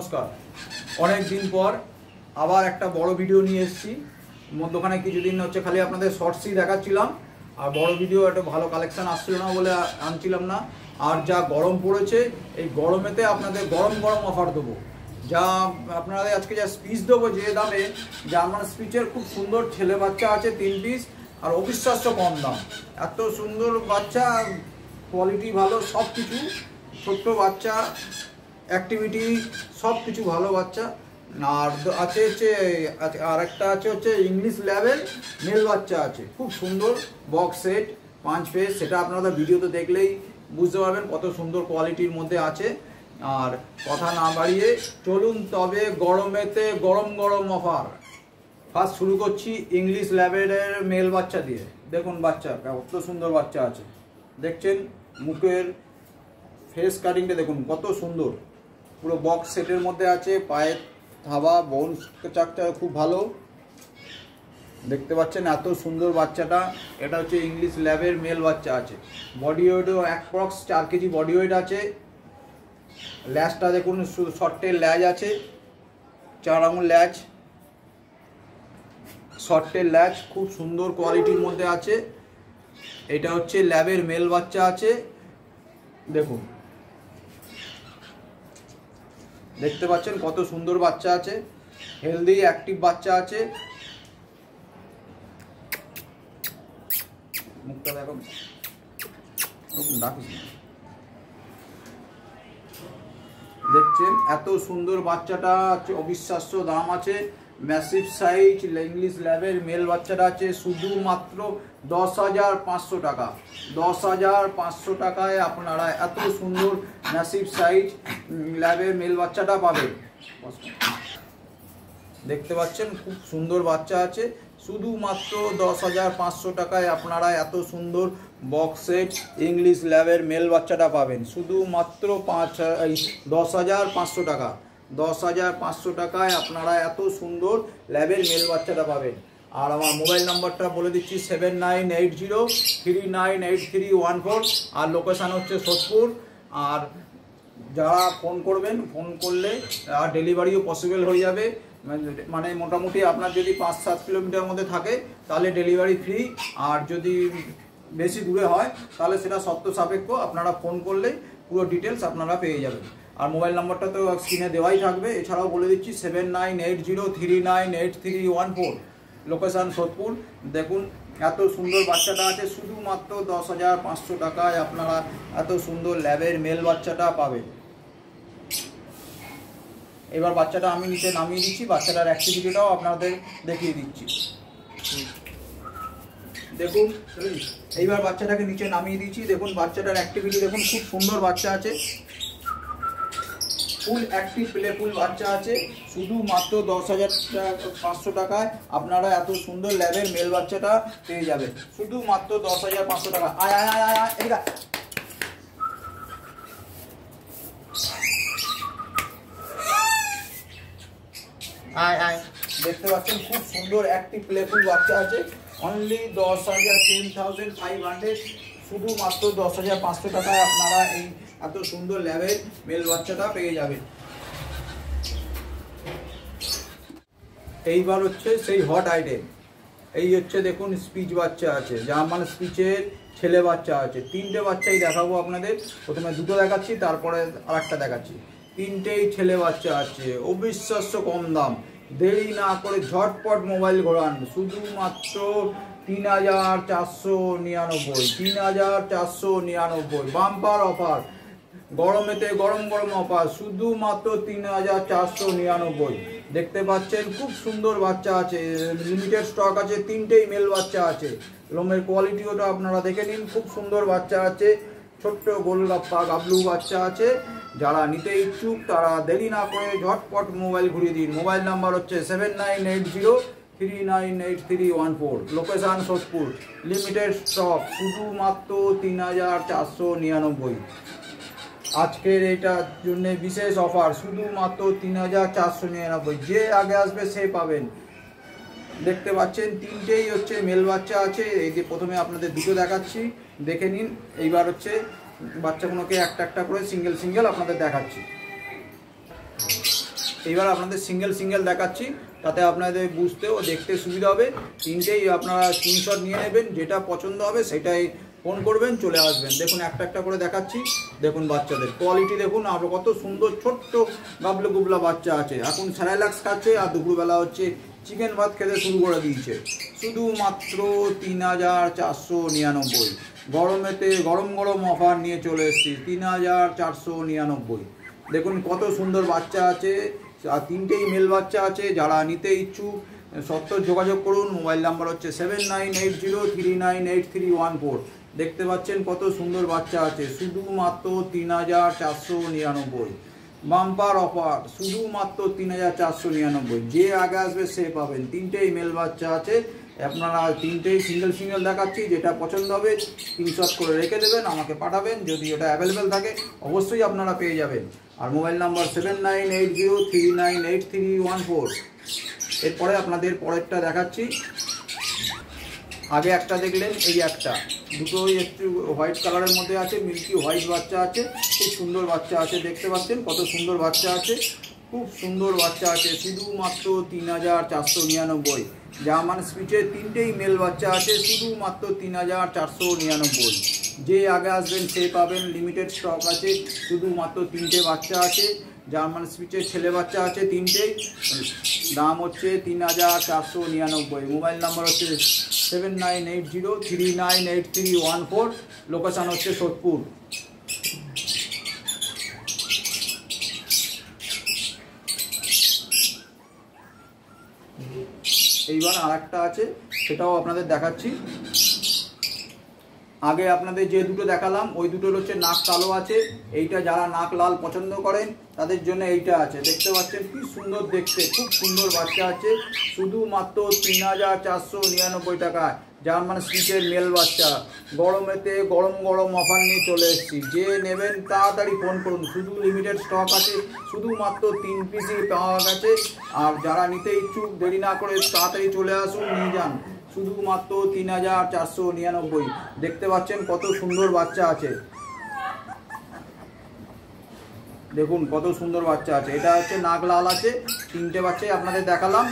নমস্কার। অনেক দিন পর আবার একটা বড় ভিডিও নিয়ে এসেছি। মধ্যখানে কিছুদিন হচ্ছে খালি আপনাদের শর্টসই দেখাচ্ছিলাম, আর বড় ভিডিও একটা ভালো কালেকশন আসছিল না বলে আনছিলাম না। আর যা গরম পড়েছে, এই গরমেতে আপনাদের গরম গরম অফার দেবো। যা আপনাদের আজকে যা স্পিচ দেবো যে দামে, জার্মান স্পিচের খুব সুন্দর ছেলে বাচ্চা আছে 3 পিস, আর অবিশ্বাস্য কম দাম। এত সুন্দর বাচ্চা, কোয়ালিটি ভালো, সব কিছু ছোট্ট বাচ্চা, অ্যাক্টিভিটি সব কিছু ভালো বাচ্চা। আর আছে হচ্ছে আর একটা আছে হচ্ছে ইংলিশ ল্যাবের মেল বাচ্চা আছে, খুব সুন্দর বক্স সেট 5 পিস। সেটা আপনারা ভিডিওতে দেখলেই বুঝতে পারবেন কত সুন্দর কোয়ালিটির মধ্যে আছে। আর কথা না বাড়িয়ে চলুন তবে গরমেতে গরম গরম অফার। ফার্স্ট শুরু করছি ইংলিশ ল্যাবের মেল বাচ্চা দিয়ে। দেখুন বাচ্চা কত সুন্দর বাচ্চা আছে, দেখছেন মুখের ফেস কাটিংটা দেখুন কত সুন্দর, পুরো বক্স সেটের মধ্যে আছে। পায়ের থাবা বোন চাকটা খুব ভালো, দেখতে পাচ্ছেন এত সুন্দর বাচ্চাটা। এটা হচ্ছে ইংলিশ ল্যাবের মেল বাচ্চা আছে। বডি ওয়েটও অ্যাপ্রক্স 4 কেজি বডি ওয়েট আছে। ল্যাজটা দেখুন, শর্টের ল্যাজ আছে, 4 আঙুল ল্যাজ, শর্টের ল্যাজ, খুব সুন্দর কোয়ালিটির মধ্যে আছে। এটা হচ্ছে ল্যাবের মেল বাচ্চা আছে। দেখুন দেখতে পাচ্ছেন কত সুন্দর বাচ্চা আছে, হেলদি অ্যাক্টিভ বাচ্চা আছে। মুখটা দেখো, দেখছেন এত সুন্দর বাচ্চাটা আছে, অবিশ্বাস্য দাম আছে। ম্যাসিভ সাইজ ইংলিশ ল্যাবের মেল বাচ্চাটা আছে শুধুমাত্র 10,500 টাকা। 10,500 টাকায় আপনারা এত সুন্দর ম্যাসিভ সাইজ ল্যাবের মেল বাচ্চাটা পাবেন। দেখতে পাচ্ছেন খুব সুন্দর বাচ্চা আছে, শুধুমাত্র 10,500 টাকায় আপনারা এত সুন্দর বক্স সেট ইংলিশ ল্যাবের মেল বাচ্চাটা পাবেন। শুধুমাত্র 10,500 টাকা। 10,500 টাকায় আপনারা এত সুন্দর ল্যাবের মেল বাচ্চাটা পাবেন। আর আমার মোবাইল নাম্বারটা বলে দিচ্ছি 7980398314, আর লোকেশান হচ্ছে সোদপুর। আর যারা ফোন করবেন, ফোন করলে আর ডেলিভারিও পসিবল হয়ে যাবে। মানে মোটামুটি আপনার যদি 5-7 কিলোমিটার মধ্যে থাকে তাহলে ডেলিভারি ফ্রি, আর যদি বেশি দূরে হয় তাহলে সেটা শর্ত সাপেক্ষ। আপনারা ফোন করলে পুরো ডিটেলস আপনারা পেয়ে যাবেন। আর মোবাইল নাম্বারটা তো স্ক্রিনে দেওয়াই থাকবে। এছাড়াও বলে দিচ্ছি 7980398314, লোকেশান সোদপুর। দেখুন এত সুন্দর বাচ্চাটা আছে, শুধুমাত্র 10,500 টাকায় আপনারা এত সুন্দর ল্যাবের মেল বাচ্চাটা পাবেন। এবার বাচ্চাটা আমি নিচে নামিয়ে দিচ্ছি, বাচ্চাটার অ্যাক্টিভিটিটাও আপনাদের দেখিয়ে দিচ্ছি। দেখুন এইবার বাচ্চাটাকে নিচে নামিয়ে দিচ্ছি। দেখুন বাচ্চাটার অ্যাক্টিভিটি দেখুন, খুব সুন্দর বাচ্চা আছে, ফুল অ্যাক্টিভ প্লেফুল বাচ্চা আছে। শুধুমাত্র 10,500 টাকায় আপনারা এত সুন্দর ল্যাবের মেল বাচ্চাটা পেয়ে যাবেন। শুধুমাত্র 10,500 টাকা। আয় আয় আয় আয় আয়, এইটা আয় আয়, দেখতে পাচ্ছেন খুব সুন্দর অ্যাক্টিভ প্লেফুল বাচ্চা আছে। অনলি 10,500, শুধুমাত্র 10,500 টাকায় আপনারা এই এত সুন্দর ল্যাবের মেল বাচ্চাটা পেয়ে যাবেন। এইবার হচ্ছে সেই হট আইটেম, এই হচ্ছে দেখুন স্পিচ বাচ্চা আছে, জার্মান স্পিচের ছেলে বাচ্চা আছে। 3টে বাচ্চাই দেখাবো আপনাদের। প্রথমে 2টো দেখাচ্ছি, তারপরে আরেকটা দেখাচ্ছি। 3টেই ছেলে বাচ্চা আছে, অবিশ্বাস্য কম দাম। দেরি না করে ঝটপট মোবাইল ঘোরান, শুধুমাত্র 3,499। 3,499 বাম্পার অফার। গরমেতে গরম গরম অফার, শুধুমাত্র 3,499। দেখতে পাচ্ছেন খুব সুন্দর বাচ্চা আছে, লিমিটেড স্টক আছে। 3টেই মেল বাচ্চা আছে। লোমের কোয়ালিটিওটা আপনারা দেখে নিন, খুব সুন্দর বাচ্চা আছে। ছোট্ট গোলগাপ্পা গাবলু বাচ্চা আছে। যারা নিতে ইচ্ছুক তারা দেরি না করে ঝটপট মোবাইল ঘুরিয়ে দিন। মোবাইল নাম্বার হচ্ছে 7980398314, লোকেশান সোদপুর। লিমিটেড স্টক, শুধুমাত্র 3,499। আজকের এইটার জন্য বিশেষ অফার, শুধুমাত্র 3,499। যে আগে আসবে সে পাবেন। দেখতে পাচ্ছেন 3টেই হচ্ছে মেল বাচ্চা আছে। এই যে প্রথমে আপনাদের 2টো দেখাচ্ছি, দেখে নিন। এইবার হচ্ছে বাচ্চাগুলোকে একটা একটা করে সিঙ্গেল সিঙ্গেল আপনাদের দেখাচ্ছি। এইবার আপনাদের সিঙ্গেল সিঙ্গেল দেখাচ্ছি, তাতে আপনাদের বুঝতে ও দেখতে সুবিধা হবে। তিনটেই আপনারা স্ক্রিনশট নিয়ে নেবেন, যেটা পছন্দ হবে সেটাই ফোন করবেন, চলে আসবেন। দেখুন একটা একটা করে দেখাচ্ছি। দেখুন বাচ্চাদের কোয়ালিটি দেখুন, আর কত সুন্দর ছোট্ট গাবলা গুবলা বাচ্চা আছে। এখন স্যালাইলাক্স খাচ্ছে আর দুপুরবেলা হচ্ছে চিকেন ভাত খেতে শুরু করে দিয়েছে। শুধুমাত্র 3499। গরমেতে গরম গরম অফার নিয়ে চলে এসেছি, 3499। দেখুন কত সুন্দর বাচ্চা আছে, আর তিনটেই মেল বাচ্চা আছে। যারা নিতে ইচ্ছুক সত্তর যোগাযোগ করুন। মোবাইল নাম্বার হচ্ছে 7980398314। দেখতে পাচ্ছেন কত সুন্দর বাচ্চা আছে, শুধুমাত্র 3499। বাম্পার অফার, শুধুমাত্র 3499। যে আগে আসবে সে পাবেন। তিনটেই মেল বাচ্চা আছে, আপনারা তিনটেই সিঙ্গেল সিঙ্গেল দেখাচ্ছি, যেটা পছন্দ হবে স্ক্রিনশট করে রেখে দেবেন, আমাকে পাঠাবেন। যদি এটা অ্যাভেলেবেল থাকে অবশ্যই আপনারা পেয়ে যাবেন। আর মোবাইল নাম্বার 7980398314। এরপরে আপনাদের পরেরটা দেখাচ্ছি। আগে একটা দেখলেন, এই একটা, দুটোই একটু হোয়াইট কালারের মধ্যে আছে, মিল্কি হোয়াইট বাচ্চা আছে, খুব সুন্দর বাচ্চা আছে। দেখতে পাচ্ছেন কত সুন্দর বাচ্চা আছে, খুব সুন্দর বাচ্চা আছে, শুধুমাত্র 3499। জার্মান স্পিচের তিনটেই মেল বাচ্চা আছে, শুধুমাত্র 3499। যে আগে আসবেন সে পাবেন। লিমিটেড স্টক আছে, শুধুমাত্র তিনটে বাচ্চা আছে। জার্মান স্পিচের ছেলে বাচ্চা আছে তিনটেই, দাম হচ্ছে 3499। মোবাইল নাম্বার হচ্ছে 7980398314। লোকেশান হচ্ছে সোদপুর। এইবার আর একটা আছে, সেটাও আপনাদের দেখাচ্ছি। আগে আপনাদের যে দুটো দেখালাম ওই দুটোর হচ্ছে নাক কালো আছে। এইটা যারা নাক লাল পছন্দ করেন তাদের জন্য এইটা আছে। দেখতে পাচ্ছেন কি সুন্দর দেখতে, খুব সুন্দর বাচ্চা আছে, শুধুমাত্র 3499 টাকায়। জার্মান স্পিচের মেল বাচ্চা। গরমেতে গরম গরম অফার নিয়ে চলে এসেছি, যে নেবেন তাড়াতাড়ি ফোন করুন। শুধু লিমিটেড স্টক আছে, শুধুমাত্র 3 পিসই পাওয়া গেছে। আর যারা নিতে ইচ্ছুক দেরি না করে তাড়াতাড়ি চলে আসুন, নিয়ে যান। শুধুমাত্র 3499। দেখতে পাচ্ছেন কত সুন্দর বাচ্চা আছে, দেখুন কত সুন্দর বাচ্চা আছে। এটা হচ্ছে নাক লাল আছে, তিনটে বাচ্চাই আপনাদের দেখালাম।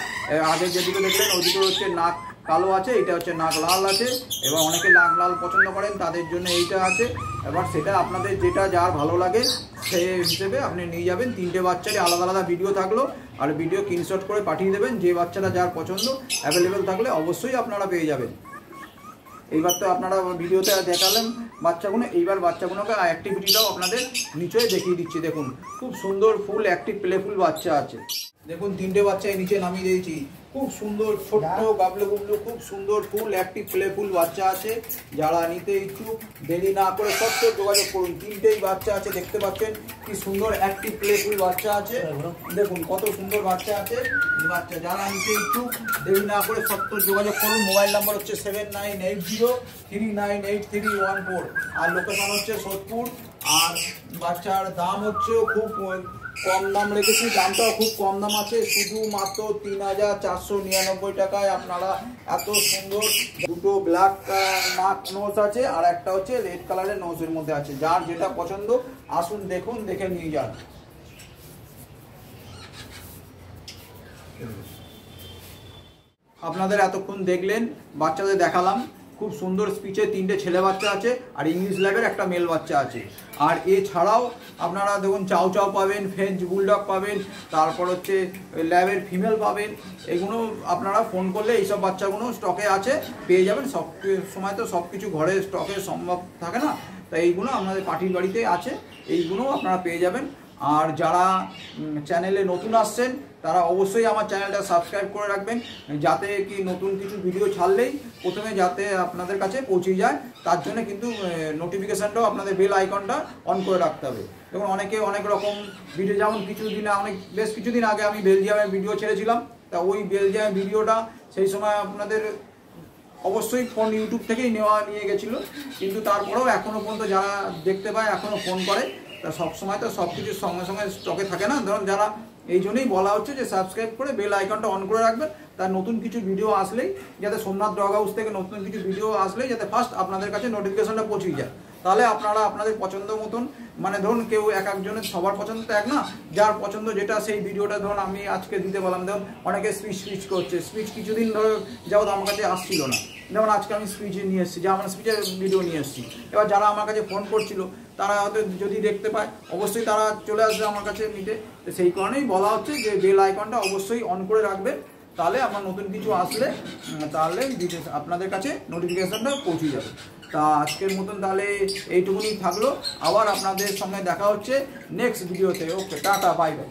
আগে যে দুটো দেখলেন ওই দুটো হচ্ছে নাক কালো আছে, এটা হচ্ছে নাক লাল আছে। এবার অনেকে নাক লাল পছন্দ করেন তাদের জন্য এইটা আছে। এবার সেটা আপনাদের যেটা যার ভালো লাগে সেই হিসেবে আপনি নিয়ে যাবেন। তিনটে বাচ্চারই আলাদা আলাদা ভিডিও থাকলো, আর ভিডিও স্ক্রিনশট করে পাঠিয়ে দেবেন। যে বাচ্চাটা যার পছন্দ অ্যাভেলেবেল থাকলে অবশ্যই আপনারা পেয়ে যাবেন। এইবার তো আপনারা ভিডিওতে দেখালেন বাচ্চাগুলো, এইবার বাচ্চাগুলোকে অ্যাক্টিভিটিটাও আপনাদের নিচে দেখিয়ে দিচ্ছি। দেখুন খুব সুন্দর ফুল অ্যাক্টিভ প্লেফুল বাচ্চা আছে। দেখুন তিনটে বাচ্চাই নিচে নামিয়ে দিয়েছি, খুব সুন্দর ছোট্ট গাবলো গুবলো, খুব সুন্দর ফুল অ্যাক্টিভ প্লেফুল বাচ্চা আছে। যারা নিতে ইচ্ছুক দেরি না করে সত্য যোগাযোগ করুন। তিনটেই বাচ্চা আছে, দেখতে পাচ্ছেন কি সুন্দর অ্যাক্টিভ প্লেফুল বাচ্চা আছে। দেখুন কত সুন্দর বাচ্চা আছে। বাচ্চা যারা নিতে ইচ্ছুক দেরি না করে সত্য যোগাযোগ করুন। মোবাইল নাম্বার হচ্ছে 7980398314। আর লোকেশন হচ্ছে সোদপুর। আর বাচ্চার দাম হচ্ছে খুব কম দাম রেখেছি, দামটাও খুব কম দাম আছে, শুধুমাত্র 3499 টাকায়। আপনারা এত সুন্দর দুটো ব্ল্যাক নাক নোজ আছে, আর একটা হচ্ছে রেড কালারের নোজের মধ্যে আছে। যার যেটা পছন্দ আসুন দেখুন, দেখে নিয়ে যান। আপনাদের এতক্ষণ দেখলেন বাচ্চাদের দেখালাম। খুব সুন্দর স্পিচে তিনটে ছেলে বাচ্চা আছে, আর ইংলিশ ল্যাবের একটা মেল বাচ্চা আছে। আর এছাড়াও আপনারা দেখুন চাউ চাউ পাবেন, ফ্রেঞ্চ বুলডগ পাবেন, তারপর হচ্ছে ল্যাবের ফিমেল পাবেন। এগুলো আপনারা ফোন করলে এইসব বাচ্চাগুলো স্টকে আছে, পেয়ে যাবেন। সব সময় তো সব কিছু ঘরে স্টকে সম্ভব থাকে না, তাই এইগুলো আপনাদের পার্টির বাড়িতে আছে, এইগুলো আপনারা পেয়ে যাবেন। আর যারা চ্যানেলে নতুন আসছেন তারা অবশ্যই আমার চ্যানেলটা সাবস্ক্রাইব করে রাখবেন, যাতে কি নতুন কিছু ভিডিও ছাড়লেই প্রথমে যাতে আপনাদের কাছে পৌঁছে যায়। তার জন্য কিন্তু নোটিফিকেশানটাও আপনাদের বেল আইকনটা অন করে রাখতে হবে। দেখুন অনেকে অনেক রকম ভিডিও, যেমন বেশ কিছুদিন আগে আমি বেলজিয়ামের ভিডিও ছেড়েছিলাম। তা ওই বেলজিয়ামের ভিডিওটা সেই সময় আপনাদের অবশ্যই ফোন ইউটিউব থেকেই নিয়ে গেছিলো, কিন্তু তারপরেও এখনও পর্যন্ত যারা দেখতে পায় এখনও ফোন করে। তা সবসময় তো সব কিছুর সঙ্গে সঙ্গে স্টকে থাকে না, ধরুন যারা এই জন্যই বলা হচ্ছে যে সাবস্ক্রাইব করে বেল আইকনটা অন করে রাখবেন, তার নতুন কিছু ভিডিও আসলেই যাতে সোমনাথ ডগ হাউস থেকে নতুন কিছু ভিডিও আসলেই যাতে ফার্স্ট আপনাদের কাছে নোটিফিকেশনটা পৌঁছে যায়। তাহলে আপনারা আপনাদের পছন্দ মতন, মানে ধরুন কেউ এক একজনের সবার পছন্দ তো এক না, যার পছন্দ যেটা সেই ভিডিওটা ধরুন আমি আজকে দিতে পারলাম। ধরুন অনেকে স্পিচ করছে, স্পিচ কিছুদিন ধরে যাবত আমার কাছে আসছিল না, যেমন আজকে আমি স্পিচ নিয়ে এসেছি, যে আমার স্পিচের ভিডিও নিয়ে এসেছি। এবার যারা আমার কাছে ফোন করছিল তারা হয়তো যদি দেখতে পায় অবশ্যই তারা চলে আসবে আমার কাছে নিতে। তো সেই কারণেই বলা হচ্ছে যে বেল আইকনটা অবশ্যই অন করে রাখবেন, তাহলে আমার নতুন কিছু আসলে তাহলে আপনাদের কাছে নোটিফিকেশনটা পৌঁছে যাবে। তা আজকের মতন তাহলে এইটুকুনি থাকলো, আবার আপনাদের সঙ্গে দেখা হচ্ছে নেক্সট ভিডিওতে। ওকে, টাটা, বাই বাই।